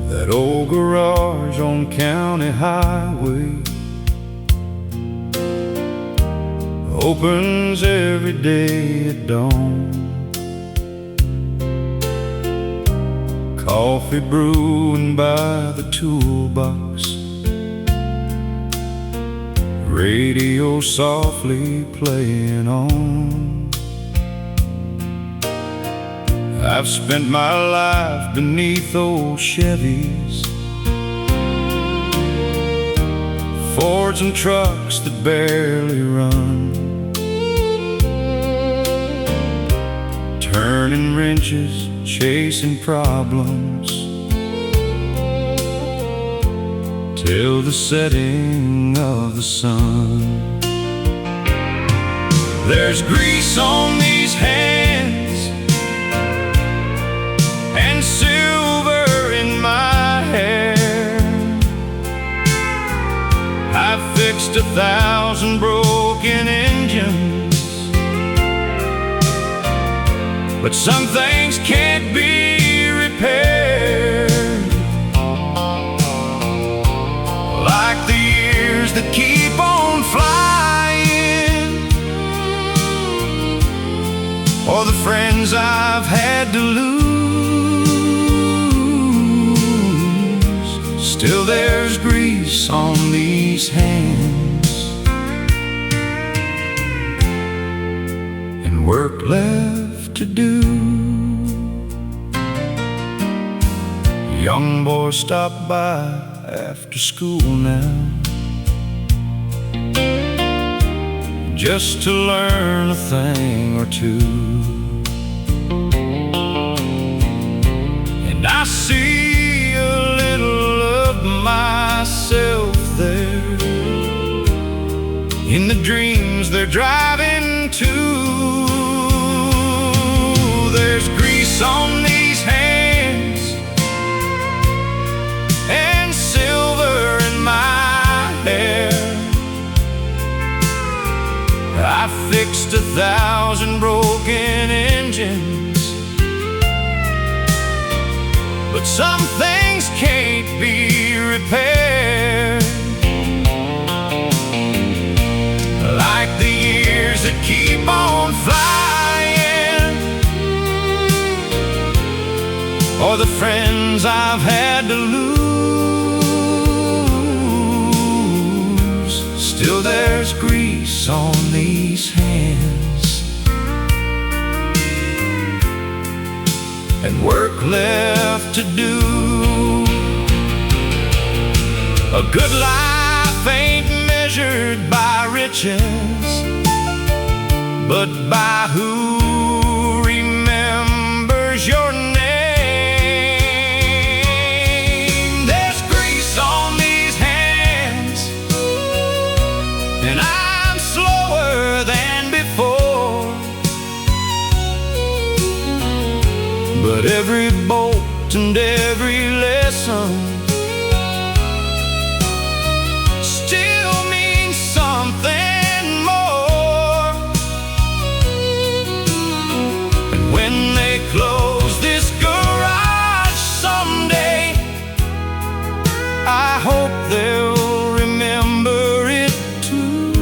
That old garage on County Highway opens every day at dawn. Coffee brewing by the toolbox, radio softly playing on. I've spent my life beneath old Chevys, Fords and trucks that barely run, turning wrenches, chasing problems, till the setting of the sun. There's grease on these hands and silver in my hair. I've fixed 1,000 broken engines, but some things can't be repaired, like the years that keep on flying, or the friends I've had to lose. Still there's grease on these hands and work left to do. Young boys stop by after school now, just to learn a thing or two. And I see a little of myself there, in the dreams they're driving to. There's grease on these hands and silver in my hair. I fixed 1,000 broken engines, but some things can't be repaired, like the years that keep on flying, or the friends I've had to lose. Still there's grease on these hands and work left to do. A good life ain't measured by riches, but by who remembers your name. There's grease on these hands, and I'm slower than before, but every bolt and every lesson still means something more. And when they close this garage someday, I hope they'll remember it too.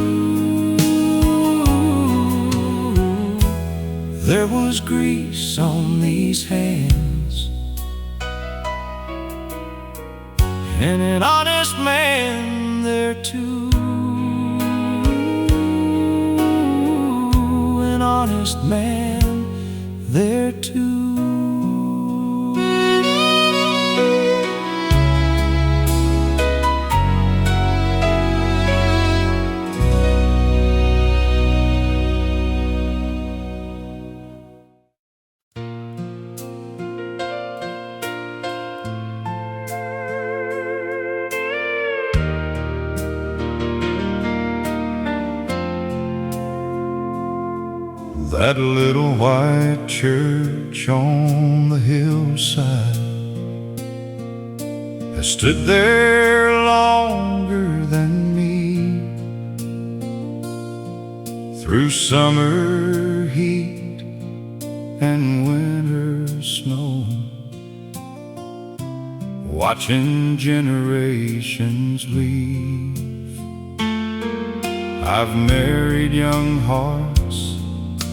There was grease on these hands and an honest man there too. An honest man there too. That little white church on the hillside has stood there longer than me. through summer heat and winter snow, watching generations leave. I've married young hearts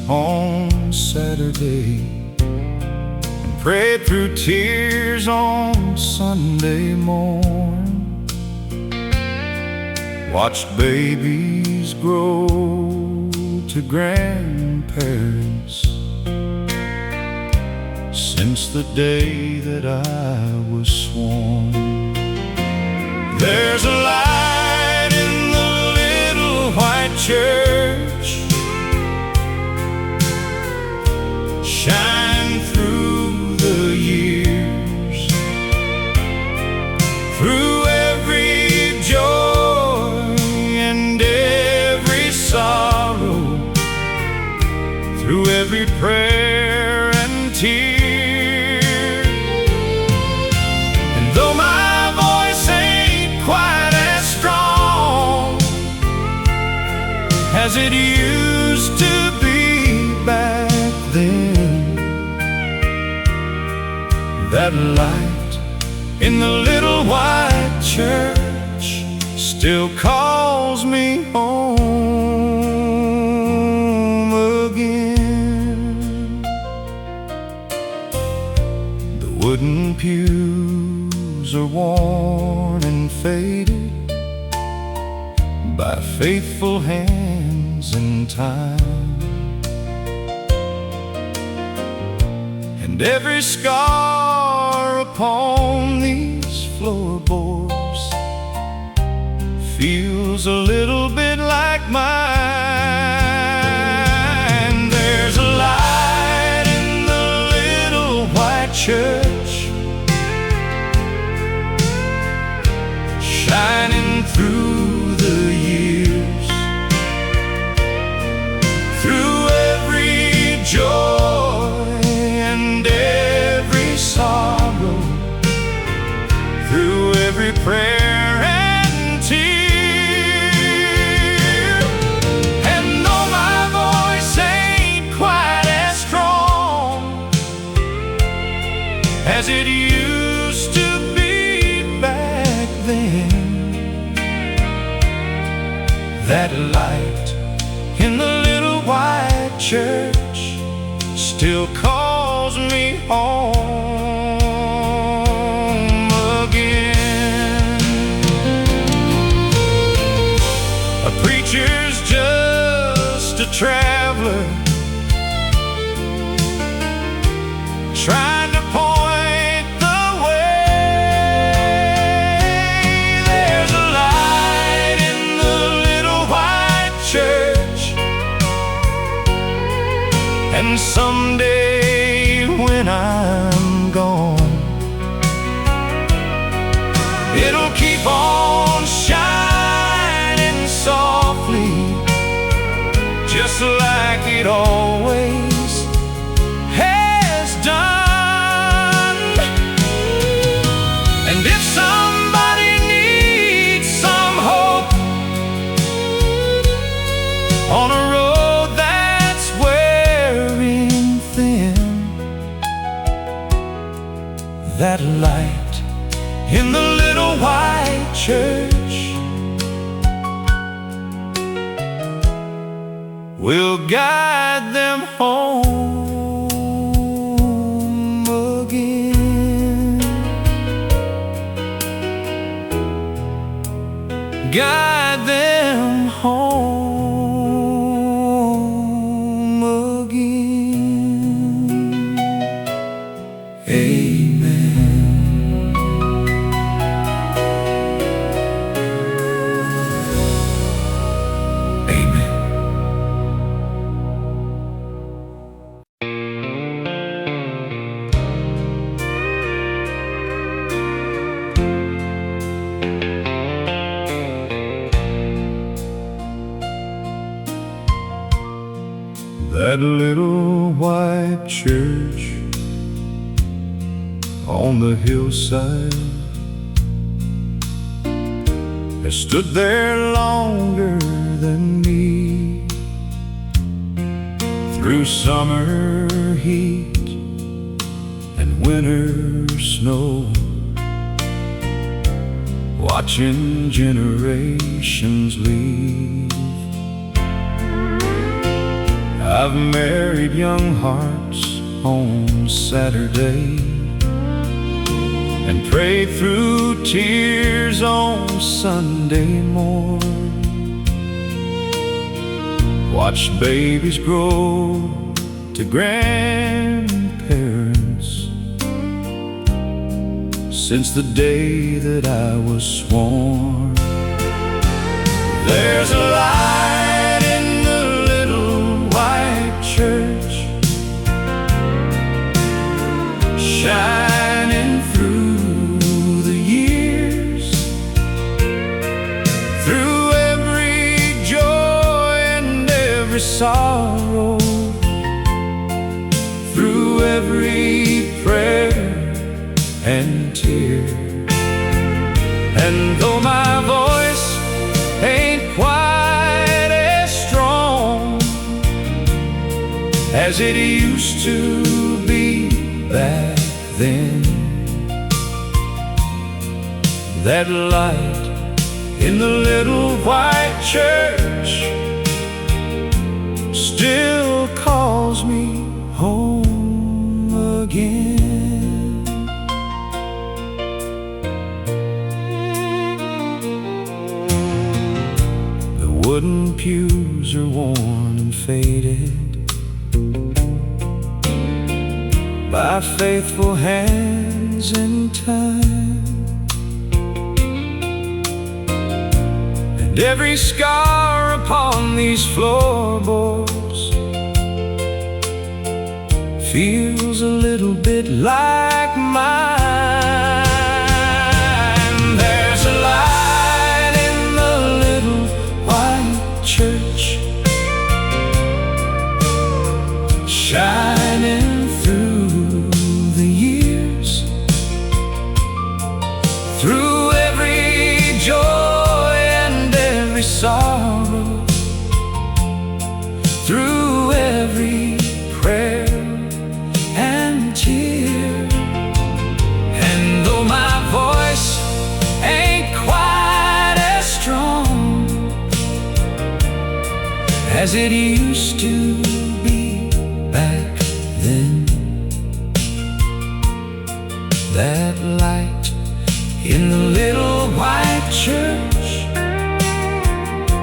on Saturday and prayed through tears on Sunday morn, watched babies grow to grandparents since the day that I was sworn. There's a light in the little white church, shining through the years, through every joy and every sorrow, through every prayer and tear. And though my voice ain't quite as strong as it used to be back then, that light in the little white church still calls me home again. The wooden pews are worn and faded by faithful hands in time, and every scar upon these floorboards feels a little bit like mine. There's a light in the little white church, shining through the years, through every joy and every sorrow, through every prayer and tear. And though my voice ain't quite as strong as it used to be back then, that light in the little white church still calls me home again. A preacher's just a traveler trying to point the way. There's a light in the little white church, and someday when I'm gone, it'll keep on shining softly, just like it always has done. And if somebody needs some hope on a road that's wearing thin, that light in the little white church will guide them home again. Guide them home again. Amen. Amen. That little white church on the hillside has stood there longer than me. through summer heat and winter snow, watching generations leave. I've married young hearts on Saturday and prayed through tears on Sunday morn. Watched babies grow to grandparents since the day that I was sworn. There's a light in the little white church, shining through the years, through every joy and every sorrow, through every prayer and tear. And though my voice ain't quite as strong as it used to be back then, that light in the little white church still calls me home again. The wooden pews are worn and faded by faithful hands in time, and every scar upon these floorboards feels a little bit like mine. There's a light in the little white church, shining through the years, through every joy and every sorrow, through every prayer and tear. And though my voice ain't quite as strong as it used to be back then, that light in the little white church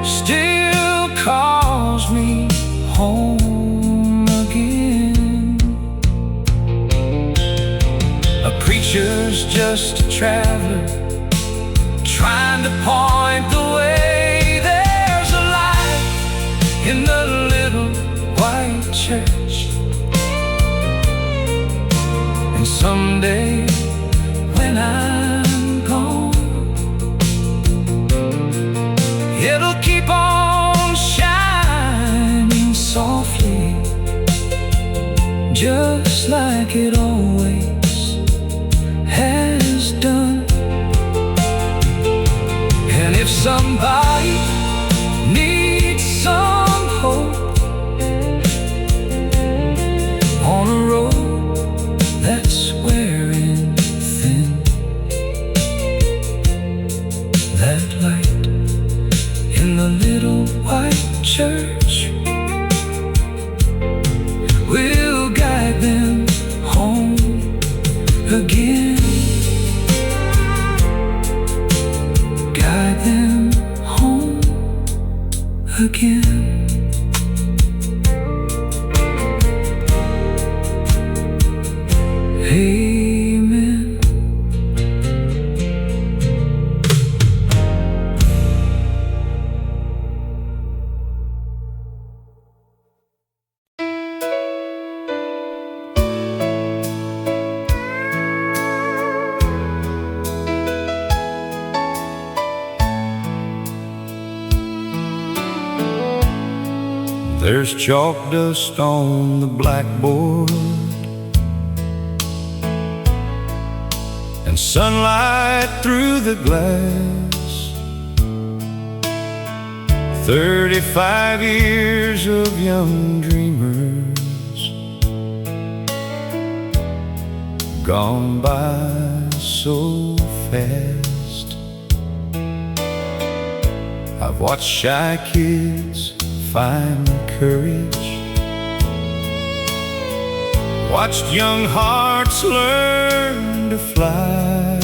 still calls me home again. A preacher's just a traveler trying to point the way. There's a light in the little white church, and someday when I'm gone, it'll keep on shining softly, just like it always has done. And if somebody needs some hope on a road that's wearing thin, that light in the little white church will guide them home again. Guide them home again. Amen. There's chalk dust on the blackboard and sunlight through the glass. 35 years of young dreamers gone by so fast. I've watched shy kids find courage, watched young hearts learn to fly,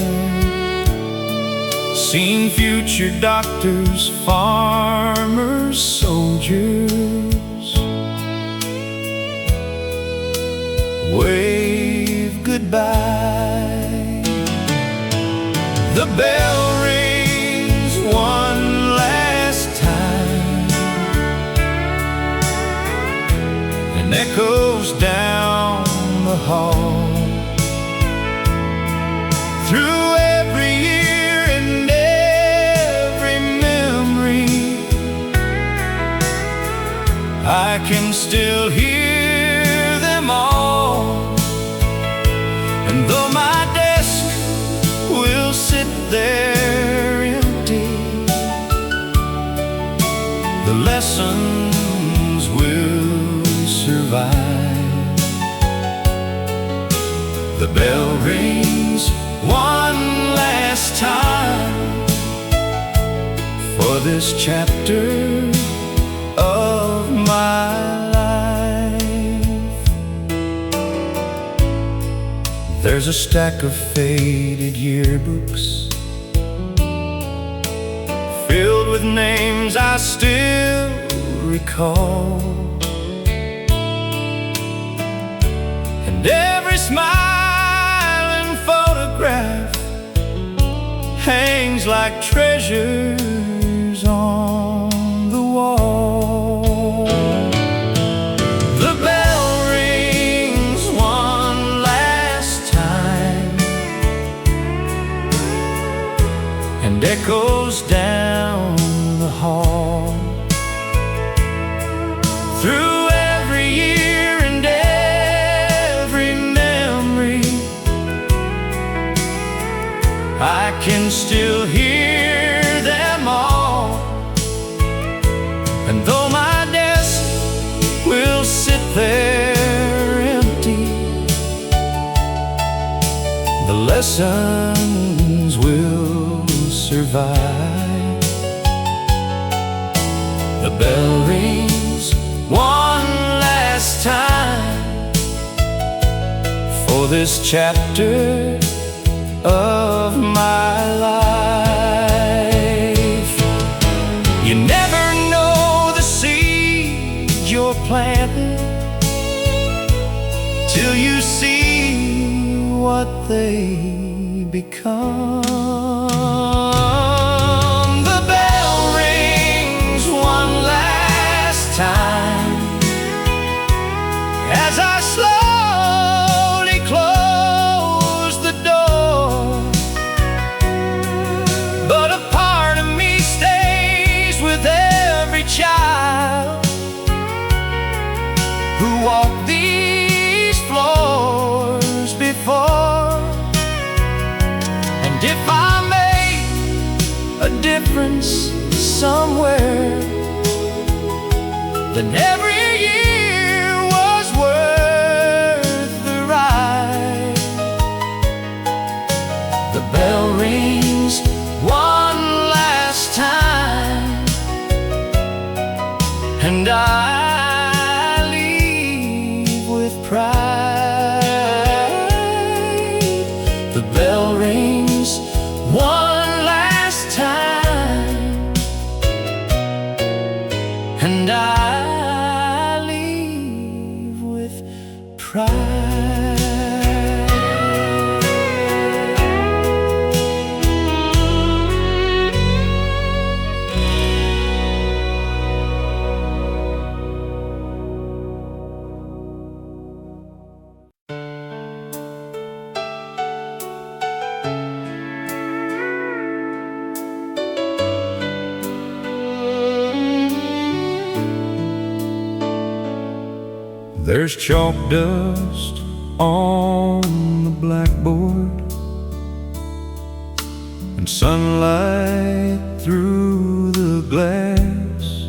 seen future doctors, farmers, soldiers wave goodbye. The bell rings one last time and echoes down the hall. Through every year and every memory, I can still hear them all. And though my desk will sit there empty, the lessons will survive. The bell rings one last time for this chapter of my life. There's a stack of faded yearbooks filled with names I still recall, and every smiling photograph hangs like treasures on the wall. The bell rings one last time and echoes down the hall. Through every year and every memory, I can still hear them all. And though my desk will sit there empty, the lessons will survive. The bell rings one last time for this chapter of my life. You never know the seed you're planting till you see what they become. The bell rings one last time as I slowly close the door, but a part of me stays with every child who walked these floors before. And if I made a difference somewhere, then every year was worth the ride. The bell rings one last time and I leave with pride. The bell rings one last time and I leave with pride. There's chalk dust on the blackboard and sunlight through the glass.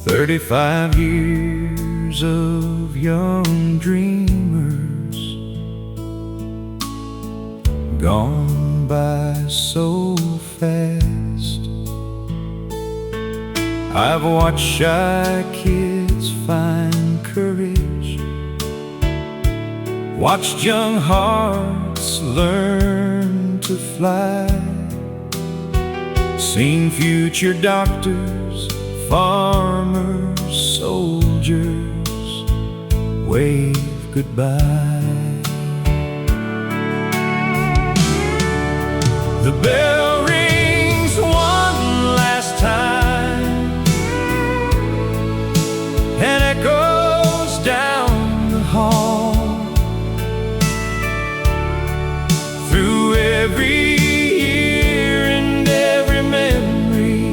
35 years of young dreamers gone by so fast. I've watched shy kids find courage, watched young hearts learn to fly, seen future doctors, farmers, soldiers wave goodbye. The bell rings one last time and echoes down the hall. Through every year and every memory,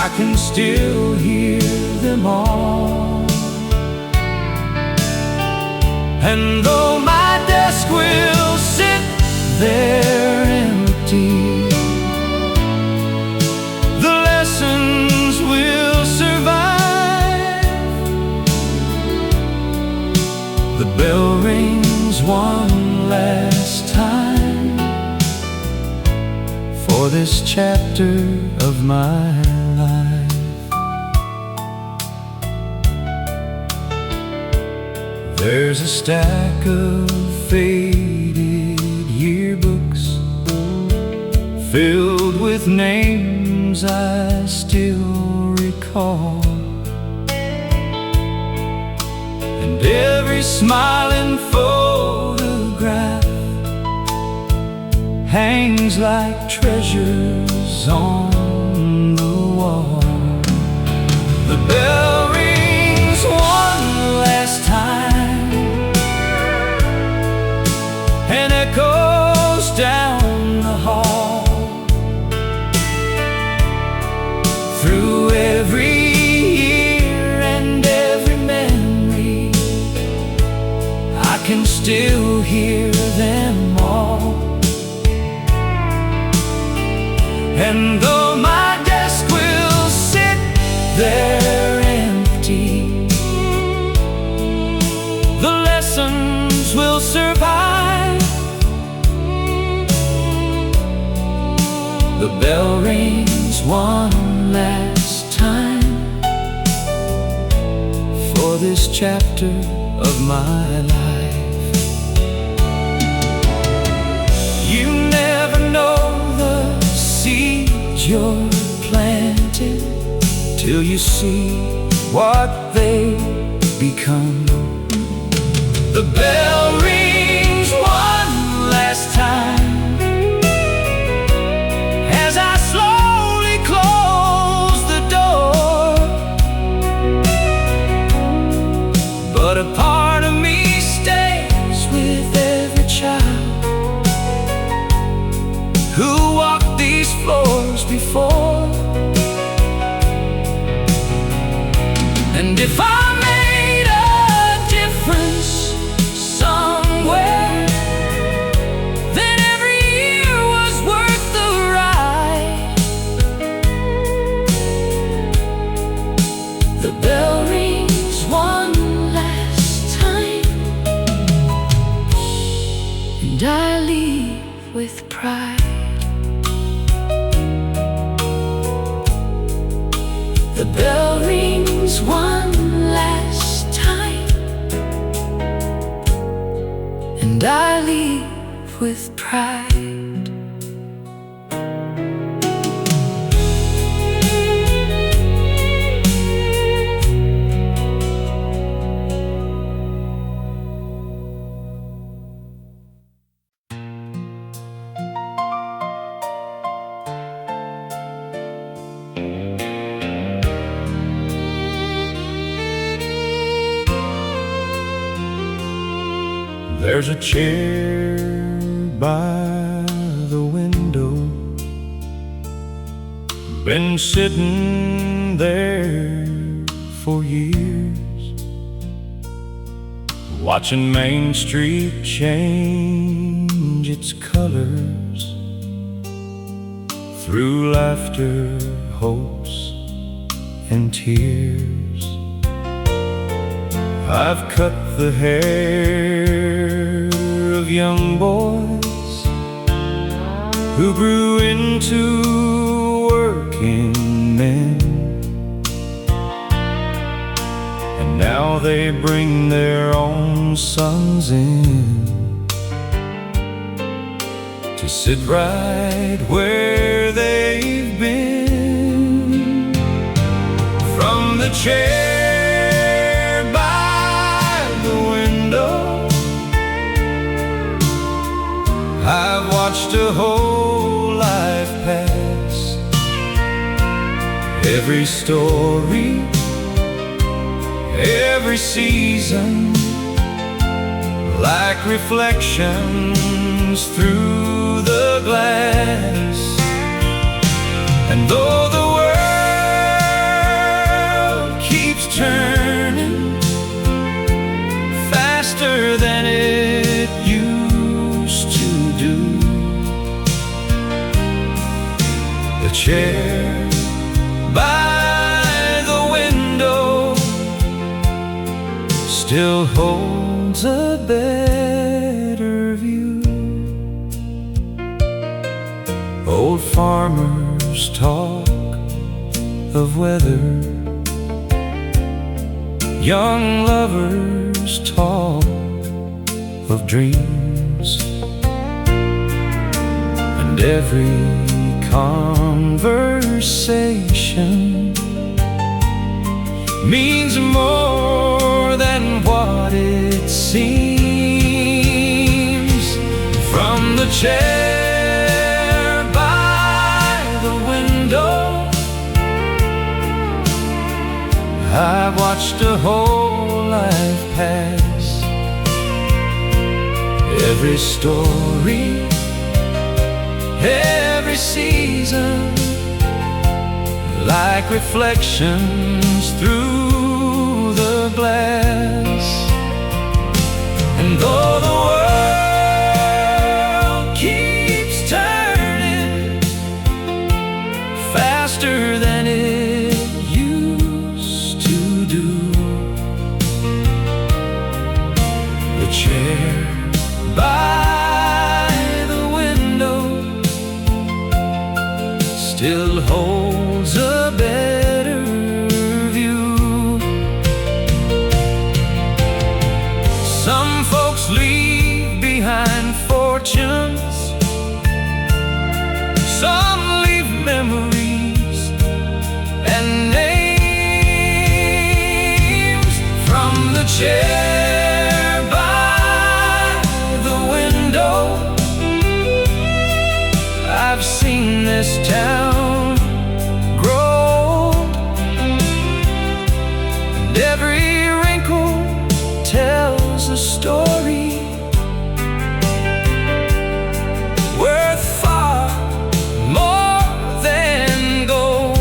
I can still hear them all. And though my desk will sit there empty, the lessons will survive. The bell rings one last time for this chapter of my life. There's a stack of faded yearbooks filled with names I still recall, and every smiling photograph hangs like treasures on the wall. The bell rings one last time and echoes down the hall. Through every year and every memory, I can still hear them all. And though my desk will sit there empty, the lessons will survive. The bell rings one last time for this chapter of my life. You never know the seeds you're planted till you see what they become. The bell rings one last time as I slowly close the door, but a part of me stays with every child who walked these floors before. And if I made a difference somewhere, then every year was worth the ride. The bell rings one last time and I leave with pride. The bell rings one last time and I leave with pride. There's a chair by the window, been sitting there for years, watching Main Street change its colors through laughter, hopes, and tears. I've cut the hair of young boys who grew into working men, and now they bring their own sons in to sit right where they've been. From the chair by the window, I've watched a whole life pass. Every story, every season, like reflections through the glass. And though the world keeps turning faster than it used to do, the chair by the window still holds a better view. Old farmers talk of weather, young lovers talk of dreams, and every conversation means more than what it seems. From the chair by the window, I've watched a whole life pass. Every story, every season, like reflections through the glass. And though the world keeps turning faster than it used to do, the chair by the window still holds a better view. Some folks leave behind fortunes, some leave memories and names. From the chair by the window, I've seen this town grow, and every wrinkle tells a story worth far more than gold.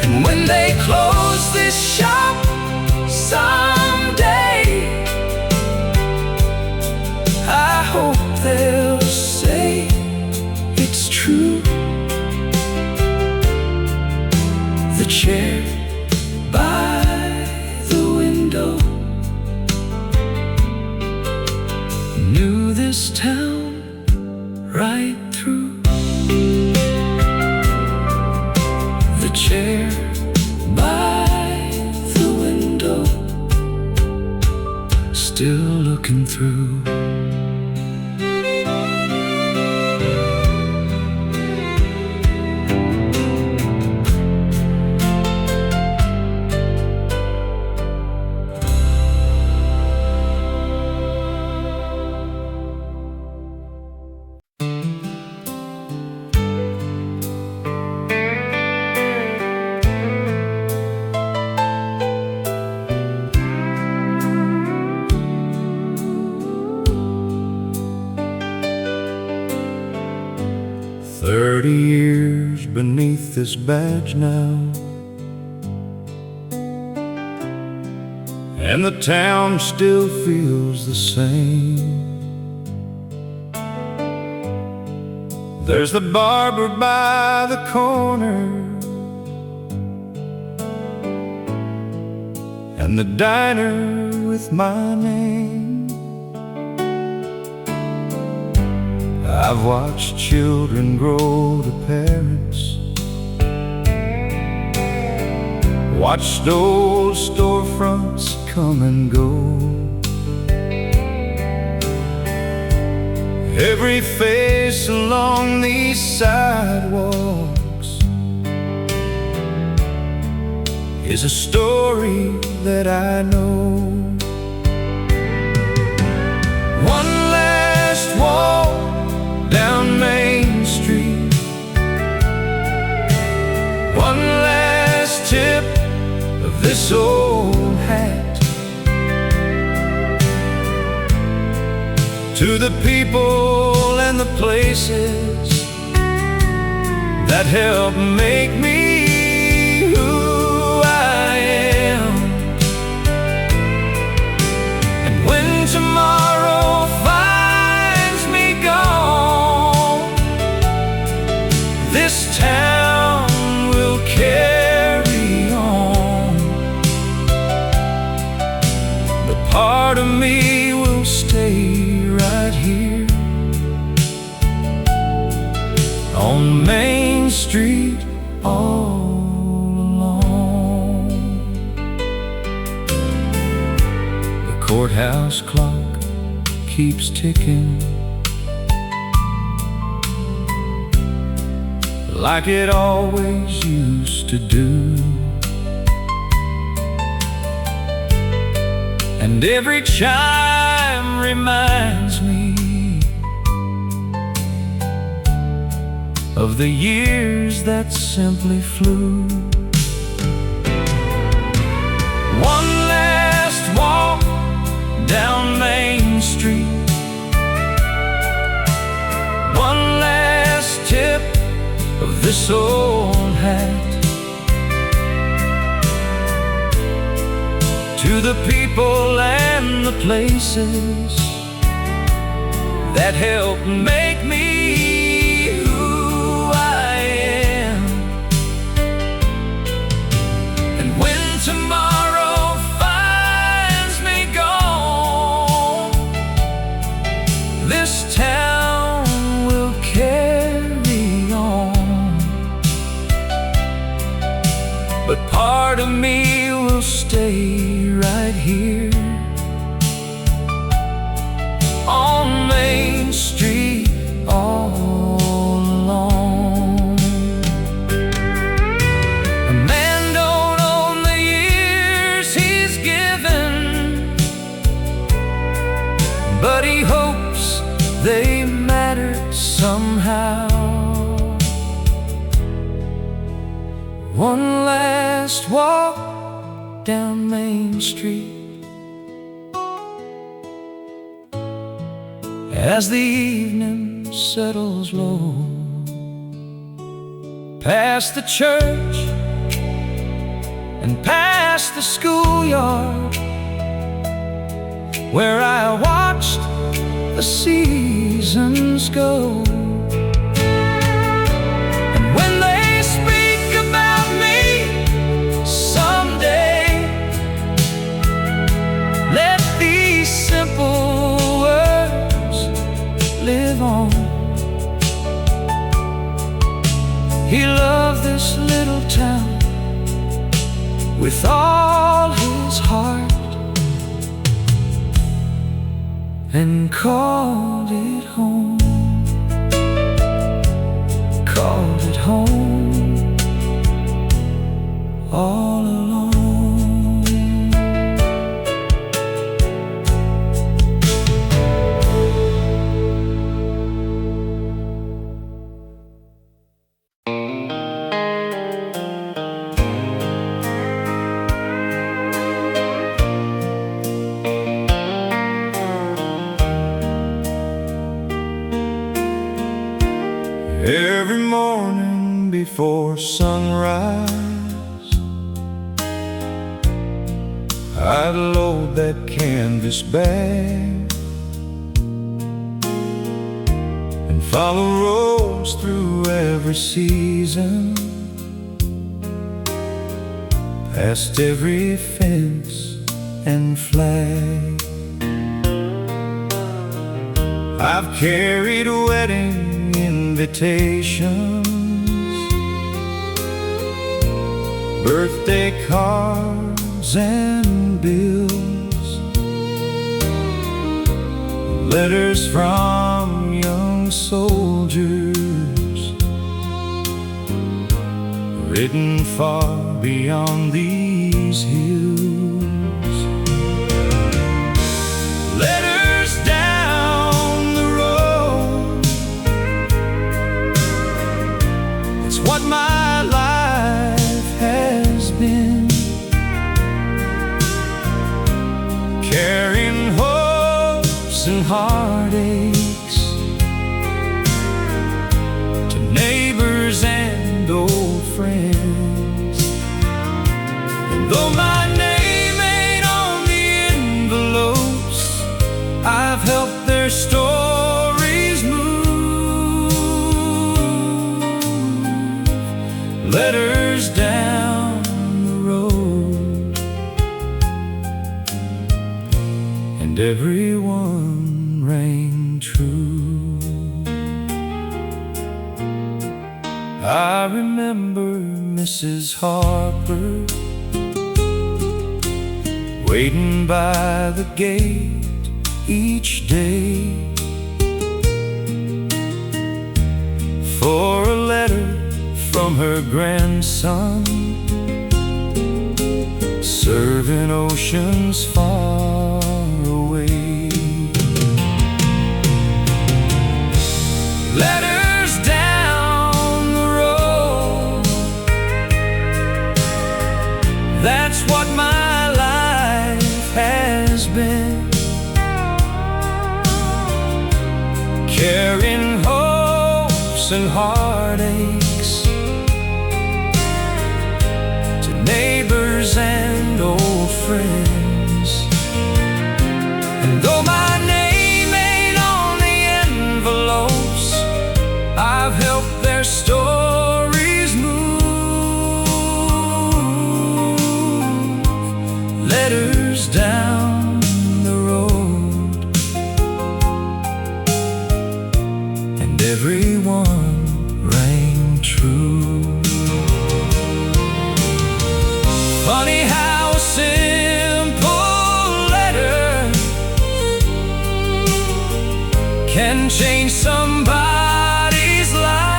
And when they close this shop someday, I hope they'll say it's true. The chair by the window knew this town right through. The chair by the window still looking through. Years beneath this badge now, and the town still feels the same. There's the barber by the corner, and the diner with my name. I've watched children grow to parents, watched old storefronts come and go. Every face along these sidewalks is a story that I know. One last walk down Main Street, one last tip of this old hat to the people and the places that help make me who I am. And when tomorrow finds me gone, this town will carry on, but part of me will stay right here on Main Street all along. The courthouse clock keeps ticking like it always used to do, and every chime reminds me of the years that simply flew. One last walk down Main Street, one last tip of this old hat to the people and the places that help make me who I am. And when tomorrow finds me gone, this town will carry on, but part of me will stay right here on Main Street all along. A man don't own the years he's given, but he hopes they matter somehow. One last walk down Main Street as the evening settles low, past the church and past the schoolyard where I watched the seasons go. And when they speak about me someday, let these simple words live on. He loved this little town with all his heart and called it home, called it home all alone. Every morning before sunrise, I'd load that canvas bag and follow roads through every season, past every fence and flag. I've carried wedding invitations, birthday cards and bills, letters from young soldiers, written far beyond these hills. Letters down the road, it's what my life has been, carrying hopes and heartaches to neighbors and old friends. And though my name ain't on the envelopes, I've helped their stories move. Letters down the road, and everyone rang true. I remember Mrs. Harper waiting by the gate each day for a letter from her grandson, serving oceans far away. Letters down the road, that's what my life has been, carrying hopes and heartaches to neighbors and old friends. And though my name ain't on the envelopes, I've helped their stories move. Letters down the road, and everyone rang true. Funny how a simple letter can change somebody's life.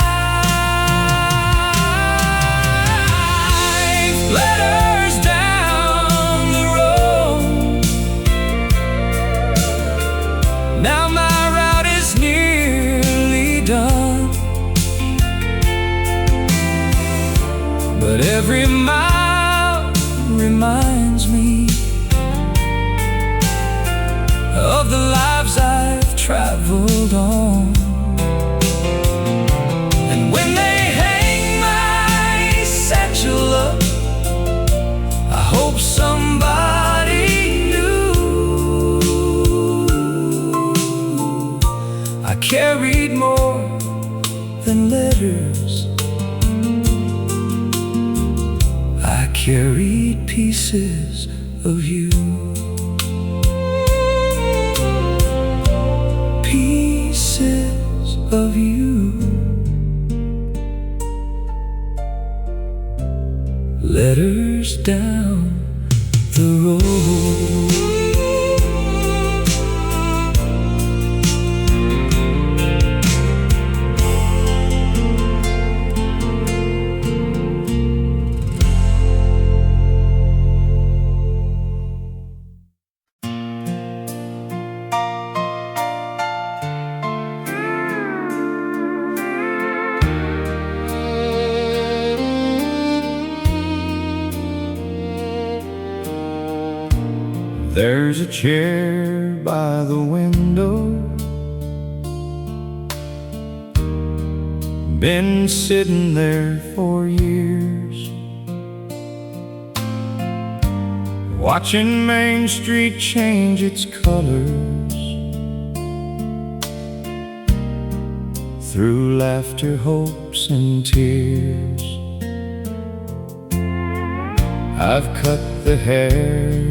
Letters down the road, now my route is nearly done, but every mile reminds me of the lives I've traveled on. And when they hang my satchel up, I hope somebody knew I carried more than letters. I carried pieces of you. Pieces of you. Letters down the road. There's a chair by the window, been sitting there for years, watching Main Street change its colors through laughter, hopes, and tears. I've cut the hair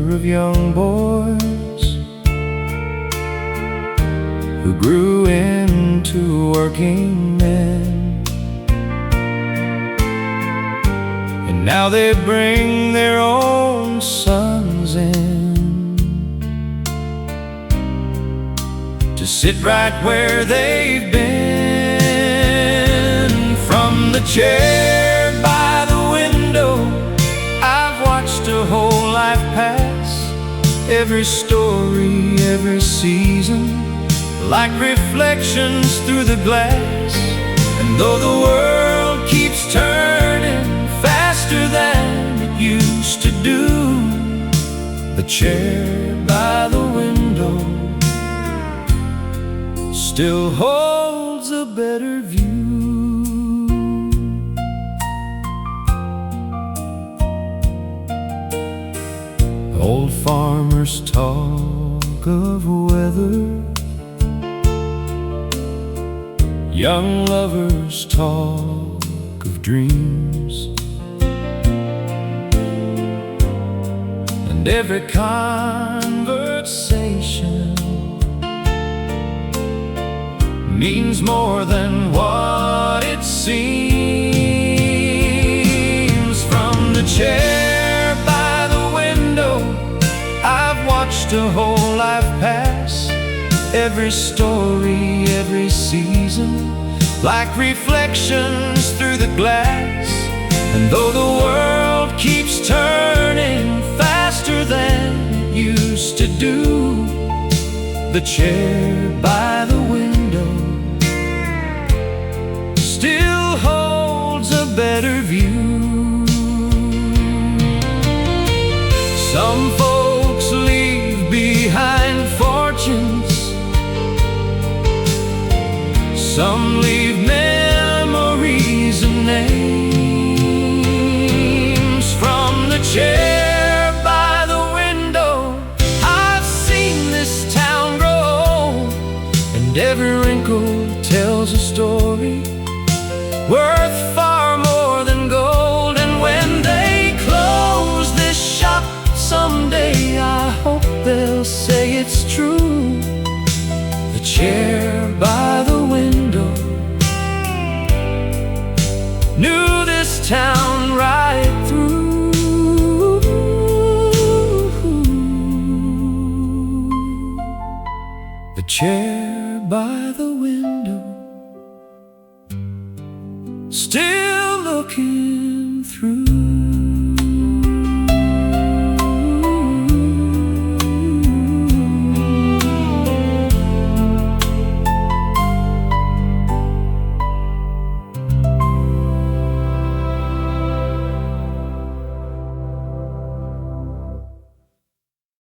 of young boys who grew into working men. And now they bring their own sons in to sit right where they've been. From the chair by the window, I've watched a whole life pass, every story, every season, like reflections through the glass. And though the world keeps turning faster than it used to do, the chair by the window still holds a better view. Old farmers talk of weather, young lovers talk of dreams, and every conversation means more than what it seems. From the chair by the window, I've watched a whole life pass, every story, every season, like reflections through the glass. And though the world keeps turning faster than it used to do, the chair by the window still holds a better view. Some folks leave behind fortunes, some leave memories and names. From the chair by the window, I've seen this town grow, and every wrinkle tells a story worth far more than gold. And when they close this shop someday, I hope they'll say it's true. The chair by the window knew this town right through. The chair by the window, still looking through.